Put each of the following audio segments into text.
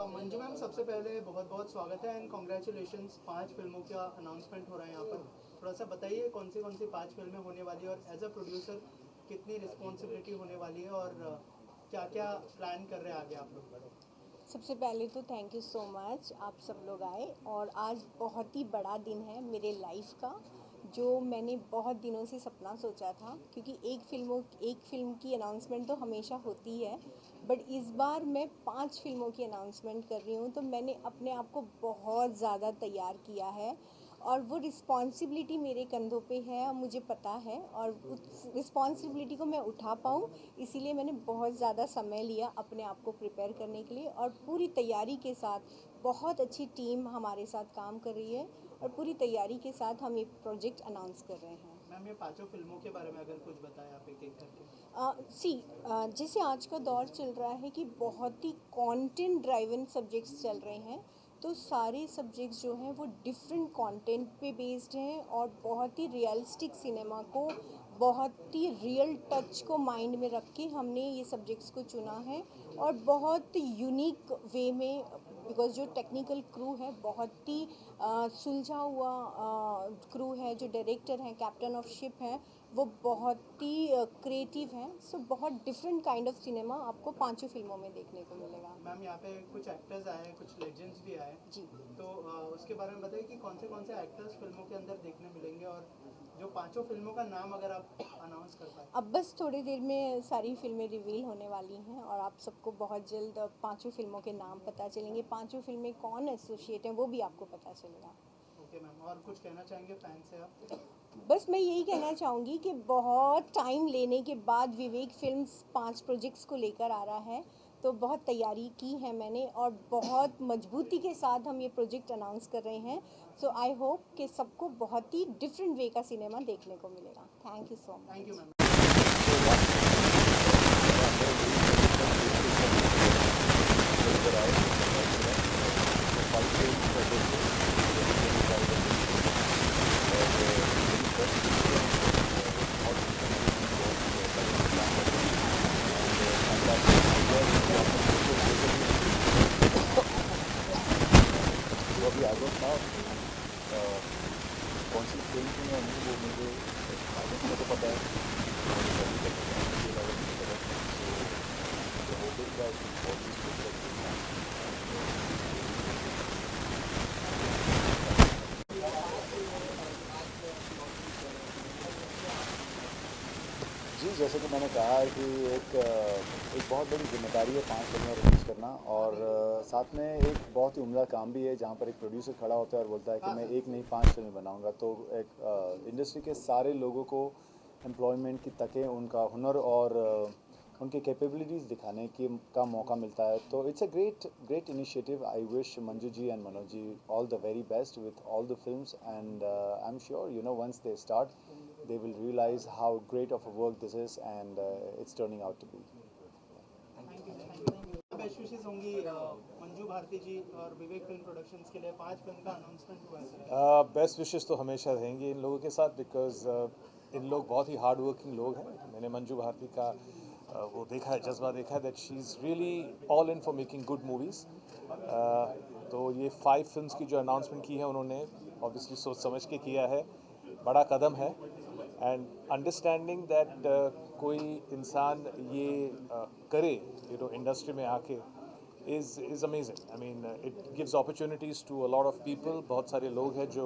Manju ma'am, सबसे पहले बहुत बहुत स्वागत है एंड कॉन्ग्रेचुलेशंस। 5 फिल्मों का अनाउंसमेंट हो रहा है यहाँ पर। थोड़ा सा बताइए कौन सी 5 फिल्में होने वाली है और एज अ प्रोड्यूसर कितनी रिस्पॉन्सिबिलिटी होने वाली है और क्या क्या प्लान कर रहे हैं आगे आप लोग। सबसे पहले तो थैंक यू सो मच, आप सब लोग आए और आज बहुत ही बड़ा दिन है मेरे लाइफ का, जो मैंने बहुत दिनों से सपना सोचा था। क्योंकि एक फ़िल्म की अनाउंसमेंट तो हमेशा होती है, बट इस बार मैं 5 फिल्मों की अनाउंसमेंट कर रही हूँ। तो मैंने अपने आप को बहुत ज़्यादा तैयार किया है और वो रिस्पॉन्सिबिलिटी मेरे कंधों पे है और मुझे पता है, और उस रिस्पॉन्सिबिलिटी को मैं उठा पाऊँ इसीलिए मैंने बहुत ज़्यादा समय लिया अपने आप को प्रिपेयर करने के लिए। और पूरी तैयारी के साथ बहुत अच्छी टीम हमारे साथ काम कर रही है और पूरी तैयारी के साथ हम ये प्रोजेक्ट अनाउंस कर रहे हैं। मैम, ये 5 फिल्मों के बारे में अगर कुछ बताएं आप एक एक करके। जैसे आज का दौर चल रहा है कि बहुत ही कंटेंट ड्राइवन सब्जेक्ट्स चल रहे हैं, तो सारे सब्जेक्ट्स जो हैं वो डिफरेंट कंटेंट पे बेस्ड हैं और बहुत ही रियलिस्टिक सिनेमा को, बहुत ही रियल टच को माइंड में रख के हमने ये सब्जेक्ट्स को चुना है। और बहुत यूनिक वे में, बिकॉज जो टेक्निकल क्रू है बहुत ही सुलझा हुआ क्रू है, जो डायरेक्टर हैं, कैप्टन ऑफ शिप हैं, वो बहुत ही क्रिएटिव हैं। सो बहुत डिफरेंट काइंड ऑफ सिनेमा आपको 5 फिल्मों में देखने को मिलेगा। मैम, यहाँ पे कुछ एक्टर्स आए हैं, कुछ लेजेंड्स भी आए जी, तो उसके बारे में बताइए कि कौन से एक्टर्स फिल्मों के अंदर देखने मिलेंगे और जो 5 फिल्मों का नाम अगर आप अनाउंस कर पाए। अब बस थोड़ी देर में सारी फिल्में रिवील होने वाली हैं और आप सबको बहुत जल्द 5 फिल्मों के नाम पता चलेंगे। 5 फिल्में कौन एसोसिएट हैं वो भी आपको पता चलेगा। ओके मैम, और कुछ कहना चाहेंगे फैन से आप। बस मैं यही कहना चाहूँगी कि बहुत टाइम लेने के बाद विवेक फिल्म्स 5 प्रोजेक्ट्स को लेकर आ रहा है, तो बहुत तैयारी की है मैंने और बहुत मजबूती के साथ हम ये प्रोजेक्ट अनाउंस कर रहे हैं। सो आई होप कि सबको बहुत ही डिफरेंट वे का सिनेमा देखने को मिलेगा। Thank you so much. Thank you ma'am. अभी आज था कौन सी फिल्म थी मैं वो मुझे आगे तो पता है जी, जैसे कि मैंने कहा है कि एक बहुत बड़ी जिम्मेदारी है 5 फिल्में रिलीज़ करना और साथ में एक बहुत ही उम्दा काम भी है जहाँ पर एक प्रोड्यूसर खड़ा होता है और बोलता है कि मैं एक नहीं 5 फिल्में बनाऊंगा। तो एक इंडस्ट्री के सारे लोगों को एम्प्लॉयमेंट की तकें, उनका हुनर और उनकी कैपेबिलिटीज़ दिखाने की का मौका मिलता है। तो it's a great initiative. I wish Manju ji and Manoj ji all the very best with all the films and I am sure once they start they will realize how great of a work this is and it's turning out to be. Thank you. Best wishes होंगी मंजू मंजू भारती जी और विवेक film productions के लिए 5 film का announcement हुआ है। Best wishes तो हमेशा रहेंगे इन लोगों के साथ, बिकॉज इन लोग बहुत ही हार्ड वर्किंग लोग हैं। मैंने मंजू भारती का वो देखा है, जज्बा देखा है, that she is really all in for making good movies. तो ये 5 फिल्म्स की जो अनाउंसमेंट की है उन्होंने ऑब्वियसली सोच समझ के किया है, बड़ा कदम है। एंड अंडरस्टैंडिंग दैट कोई इंसान ये करे इंडस्ट्री में आके is amazing. I mean, it gives opportunities to a lot of people. बहुत सारे लोग हैं जो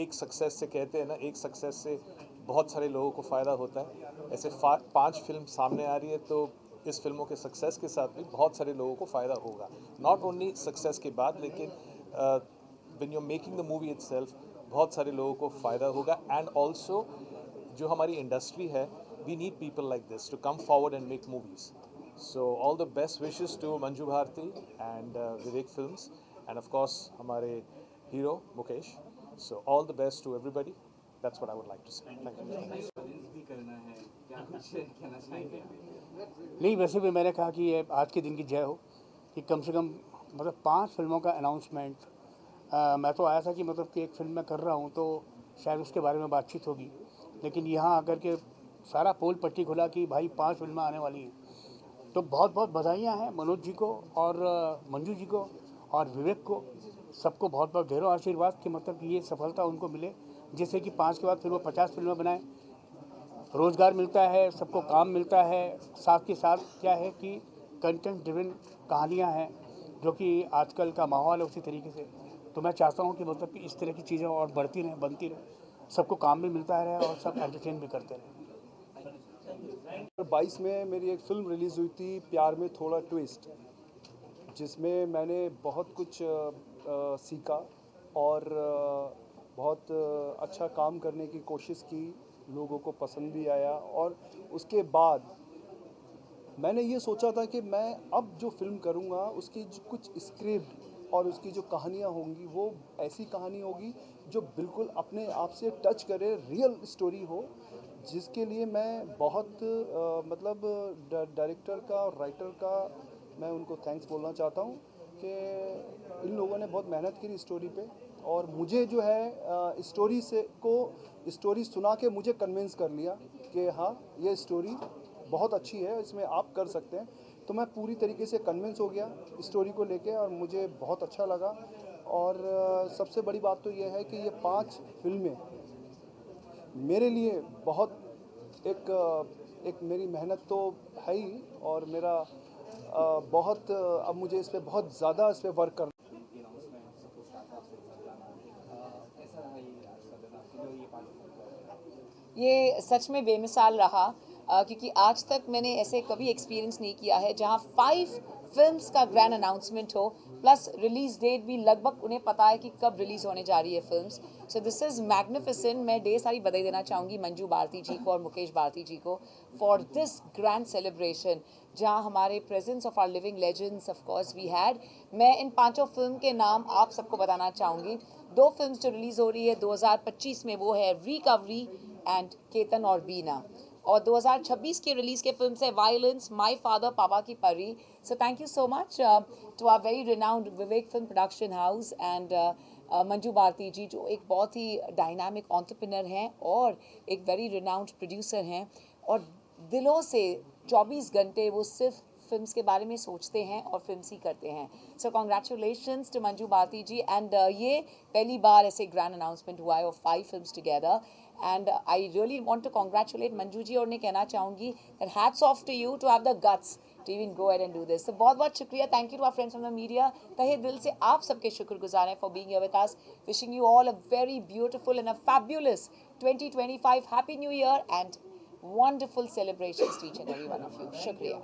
एक सक्सेस से कहते हैं ना, एक सक्सेस से बहुत सारे लोगों को फ़ायदा होता है। ऐसे 5 फिल्म सामने आ रही है, तो इस फिल्मों के सक्सेस के साथ भी बहुत सारे लोगों को फ़ायदा होगा। नॉट ओनली सक्सेस के बाद, लेकिन when you are making the movie itself बहुत सारे लोगों को फ़ायदा होगा। एंड ऑल्सो जो हमारी इंडस्ट्री है, we need people like this to come forward and make movies. So all the best wishes to Manju Bharti and Vivek Films, and of course हमारे hero Mukesh. So all the best to everybody. That's what I would like to say. Thank you. नहीं, वैसे भी मैंने कहा कि ये आज के दिन की जय हो कि कम से कम मतलब 5 फिल्मों का अनाउंसमेंट। मैं तो आया था कि मतलब कि एक फिल्म मैं कर रहा हूँ तो शायद उसके बारे में बातचीत होगी, लेकिन यहाँ आकर के सारा पोल पट्टी खुला कि भाई 5 फिल्में आने वाली हैं। तो बहुत बहुत बधाइयाँ हैं मनोज जी को और मंजू जी को और विवेक को, सबको बहुत बहुत ढेरों आशीर्वाद कि मतलब कि ये सफलता उनको मिले, जिससे कि 5 के बाद फिर वो 50 फिल्में बनाएं, रोज़गार मिलता है, सबको काम मिलता है। साथ के साथ क्या है कि कंटेंट ड्रिवन कहानियाँ हैं, जो कि आजकल का माहौल है उसी तरीके से। तो मैं चाहता हूँ कि मतलब कि इस तरह की चीज़ें और बढ़ती रहें, बनती रहें, सबको काम भी मिलता रहे और सब एंटरटेन भी करते रहें। 22 में मेरी एक फ़िल्म रिलीज़ हुई थी, प्यार में थोड़ा ट्विस्ट, जिसमें मैंने बहुत कुछ सीखा और बहुत अच्छा काम करने की कोशिश की, लोगों को पसंद भी आया। और उसके बाद मैंने ये सोचा था कि मैं अब जो फ़िल्म करूँगा उसकी कुछ स्क्रिप्ट और उसकी जो कहानियाँ होंगी वो ऐसी कहानी होगी जो बिल्कुल अपने आप से टच करे, रियल स्टोरी हो, जिसके लिए मैं बहुत मतलब डायरेक्टर का और राइटर का मैं उनको थैंक्स बोलना चाहता हूँ कि इन लोगों ने बहुत मेहनत की स्टोरी पे, और मुझे जो है स्टोरी सुना के मुझे कन्विंस कर लिया कि हाँ ये स्टोरी बहुत अच्छी है, इसमें आप कर सकते हैं। तो मैं पूरी तरीके से कन्विंस हो गया स्टोरी को लेके और मुझे बहुत अच्छा लगा। और सबसे बड़ी बात तो ये है कि ये 5 फिल्में मेरे लिए बहुत एक मेरी मेहनत तो है ही, और मेरा बहुत अब मुझे इस पे बहुत ज़्यादा इस पे वर्क करना। ये सच में बेमिसाल रहा, क्योंकि आज तक मैंने ऐसे कभी एक्सपीरियंस नहीं किया है जहाँ 5 फिल्म्स का ग्रैंड अनाउंसमेंट हो, प्लस रिलीज डेट भी लगभग उन्हें पता है कि कब रिलीज़ होने जा रही है films. So this is magnificent. मैं ढेर सारी बधाई देना चाहूँगी मंजू भारती जी को और मुकेश भारती जी को फॉर दिस ग्रैंड सेलिब्रेशन, जहाँ हमारे presence of our living legends of course we had. मैं इन 5 फिल्म के नाम आप सबको बताना चाहूँगी। 2 फिल्म्स जो रिलीज़ हो रही है 2025 में, वो है रिकवरी एंड केतन और बीना, और 2026 की रिलीज़ के फिल्म है वायलेंस, माय फादर, पापा की परी। So thank you so much to our very renowned Vivek film production house and Manju Bharti ji, जो एक बहुत ही डायनामिक एंटरप्रेन्योर हैं और एक वेरी रिनाउंड प्रोड्यूसर हैं, और दिलों से 24 घंटे वो सिर्फ फिल्म्स के बारे में सोचते हैं और फिल्म्स ही करते हैं। So congratulations to Manju Bharti ji. And ये पहली बार ऐसे ग्रैंड अनाउंसमेंट हुआ है of 5 films together, and I really want to congratulate Manju ji, और उन्हें कहना चाहूँगी that hats off to you to have the guts to even go and do this. तो बहुत बहुत शुक्रिया, thank you to our friends from the media. तहे दिल से आप सबके शुक्रगुजार हैं for being here with us. Wishing you all a very beautiful and a fabulous 2025 happy new year and wonderful celebrations to each and every one of you. Shukriya.